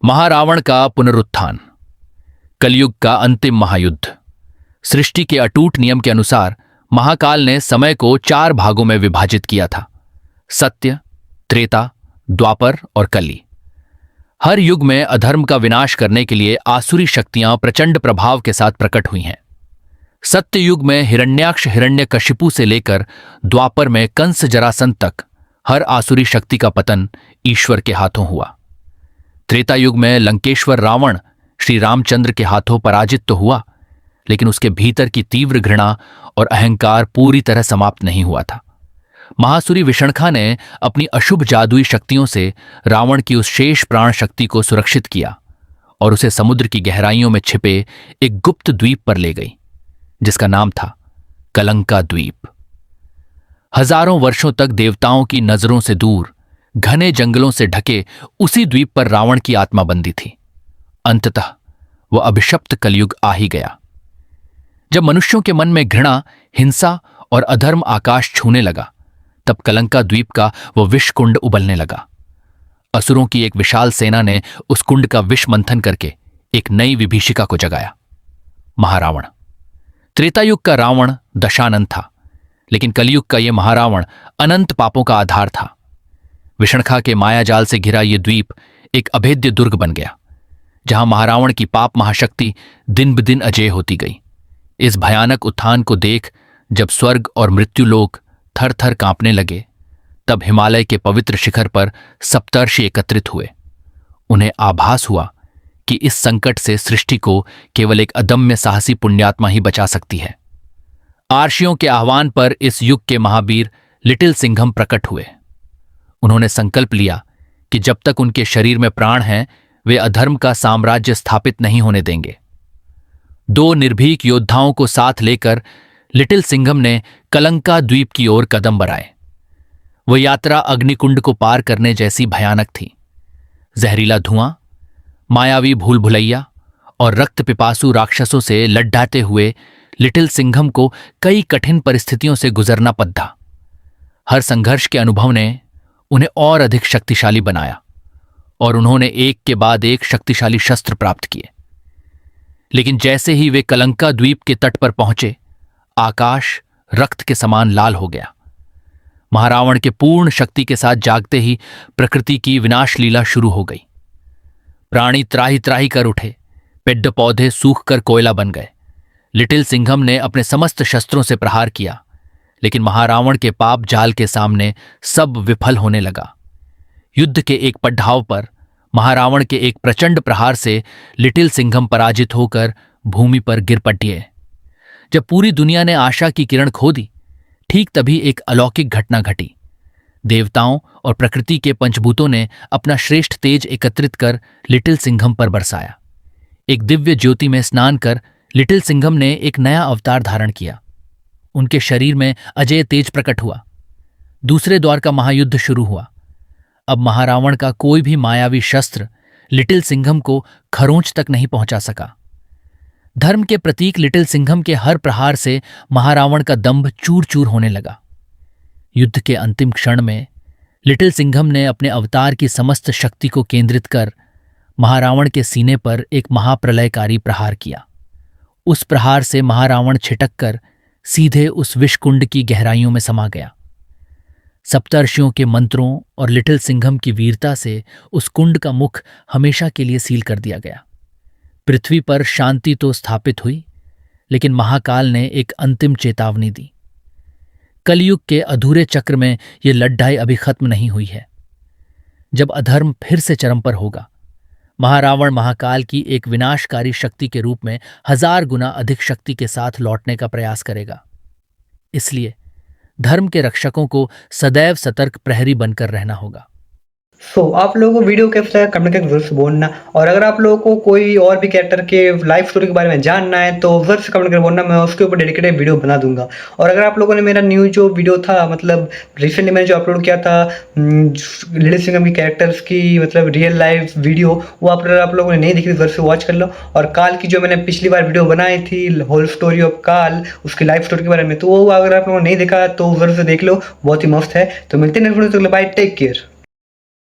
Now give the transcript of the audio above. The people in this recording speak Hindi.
महारावण का पुनरुत्थान। कलयुग का अंतिम महायुद्ध। सृष्टि के अटूट नियम के अनुसार महाकाल ने समय को 4 भागों में विभाजित किया था: सत्य, त्रेता, द्वापर और कली। हर युग में अधर्म का विनाश करने के लिए आसुरी शक्तियां प्रचंड प्रभाव के साथ प्रकट हुई हैं। सत्य युग में हिरण्याक्ष हिरण्यकशिपु से लेकर द्वापर में कंस जरासंध तक हर आसुरी शक्ति का पतन ईश्वर के हाथों हुआ। त्रेता युग में लंकेश्वर रावण श्री रामचंद्र के हाथों पराजित तो हुआ, लेकिन उसके भीतर की तीव्र घृणा और अहंकार पूरी तरह समाप्त नहीं हुआ था। महासुरी विषणखा ने अपनी अशुभ जादुई शक्तियों से रावण की उस शेष प्राण शक्ति को सुरक्षित किया और उसे समुद्र की गहराइयों में छिपे एक गुप्त द्वीप पर ले गई, जिसका नाम था कलंका द्वीप। हजारों वर्षों तक देवताओं की नजरों से दूर घने जंगलों से ढके उसी द्वीप पर रावण की आत्मा बंदी थी। अंततः वह अभिशप्त कलयुग आ ही गया। जब मनुष्यों के मन में घृणा, हिंसा और अधर्म आकाश छूने लगा, तब कलंका द्वीप का वह विष कुंड उबलने लगा। असुरों की एक विशाल सेना ने उस कुंड का विष मंथन करके एक नई विभीषिका को जगाया, महारावण। त्रेतायुग का रावण दशानन था, लेकिन कलयुग का यह महारावण अनंत पापों का आधार था। विषणखा के मायाजाल से घिरा यह द्वीप एक अभेद्य दुर्ग बन गया, जहां महारावण की पाप महाशक्ति दिन ब दिन अजेय होती गई। इस भयानक उत्थान को देख जब स्वर्ग और मृत्युलोक थर थर कांपने लगे, तब हिमालय के पवित्र शिखर पर सप्तर्षि एकत्रित हुए। उन्हें आभास हुआ कि इस संकट से सृष्टि को केवल एक अदम्य साहसी पुण्यात्मा ही बचा सकती है। आर्षियों के आह्वान पर इस युग के महावीर लिटिल सिंघम प्रकट हुए। उन्होंने संकल्प लिया कि जब तक उनके शरीर में प्राण हैं, वे अधर्म का साम्राज्य स्थापित नहीं होने देंगे। 2 निर्भीक योद्धाओं को साथ लेकर लिटिल सिंघम ने कलंका द्वीप की ओर कदम बढ़ाए। वह यात्रा अग्निकुंड को पार करने जैसी भयानक थी। जहरीला धुआं, मायावी भूल भुलैया और रक्त पिपासु राक्षसों से लड्ढाते हुए लिटिल सिंघम को कई कठिन परिस्थितियों से गुजरना पड़ा। हर संघर्ष के अनुभव ने उन्हें और अधिक शक्तिशाली बनाया और उन्होंने एक के बाद एक शक्तिशाली शस्त्र प्राप्त किए। लेकिन जैसे ही वे कलंका द्वीप के तट पर पहुंचे, आकाश रक्त के समान लाल हो गया। महारावण के पूर्ण शक्ति के साथ जागते ही प्रकृति की विनाश लीला शुरू हो गई। प्राणी त्राही त्राही कर उठे, पेड़ पौधे सूख कर कोयला बन गए। लिटिल सिंघम ने अपने समस्त शस्त्रों से प्रहार किया, लेकिन महारावण के पाप जाल के सामने सब विफल होने लगा। युद्ध के एक पड़ाव पर महारावण के एक प्रचंड प्रहार से लिटिल सिंघम पराजित होकर भूमि पर गिर पड़े। जब पूरी दुनिया ने आशा की किरण खो दी, ठीक तभी एक अलौकिक घटना घटी। देवताओं और प्रकृति के पंचभूतों ने अपना श्रेष्ठ तेज एकत्रित कर लिटिल सिंघम पर बरसाया। एक दिव्य ज्योति में स्नान कर लिटिल सिंघम ने एक नया अवतार धारण किया। उनके शरीर में अजय तेज प्रकट हुआ। दूसरे द्वार का महायुद्ध शुरू हुआ। अब महारावण का कोई भी मायावी शस्त्र लिटिल सिंघम को खरोंच तक नहीं पहुंचा सका। धर्म के प्रतीक लिटिल सिंघम के हर प्रहार से महारावण का दंभ चूर चूर होने लगा। युद्ध के अंतिम क्षण में लिटिल सिंघम ने अपने अवतार की समस्त शक्ति को केंद्रित कर महारावण के सीने पर एक महाप्रलयकारी प्रहार किया। उस प्रहार से महारावण छिटक कर सीधे उस विषकुंड की गहराइयों में समा गया। सप्तर्षियों के मंत्रों और लिटिल सिंघम की वीरता से उस कुंड का मुख हमेशा के लिए सील कर दिया गया। पृथ्वी पर शांति तो स्थापित हुई, लेकिन महाकाल ने एक अंतिम चेतावनी दी। कलयुग के अधूरे चक्र में यह लड़ाई अभी खत्म नहीं हुई है। जब अधर्म फिर से चरम पर होगा, महारावण महाकाल की एक विनाशकारी शक्ति के रूप में 1000 गुना अधिक शक्ति के साथ लौटने का प्रयास करेगा। इसलिए धर्म के रक्षकों को सदैव सतर्क प्रहरी बनकर रहना होगा। आप लोगों को वीडियो कैसा लगा कमेंट करके जरूर से बोलना, और अगर आप लोगों को कोई और भी कैरेक्टर के लाइफ स्टोरी के बारे में जानना है तो जरूर से कमेंट करके बोलना, मैं उसके ऊपर डेडिकेटेड वीडियो बना दूंगा। और अगर आप लोगों ने मेरा न्यू जो वीडियो था, मतलब रिसेंटली मैंने जो अपलोड किया था लिटिल सिंघम की कैरेक्टर्स की मतलब रियल लाइफ वीडियो, वो आप लोगों ने नहीं देखी जरूर से वॉच कर लो। और काल की जो मैंने पिछली बार वीडियो बनाई थी होल स्टोरी ऑफ काल, उसकी लाइफ स्टोरी के बारे में, तो वो अगर आप लोगों ने नहीं देखा तो जरूर से देख लो, बहुत ही मस्त है। तो मिलते हैं next video, bye, take care.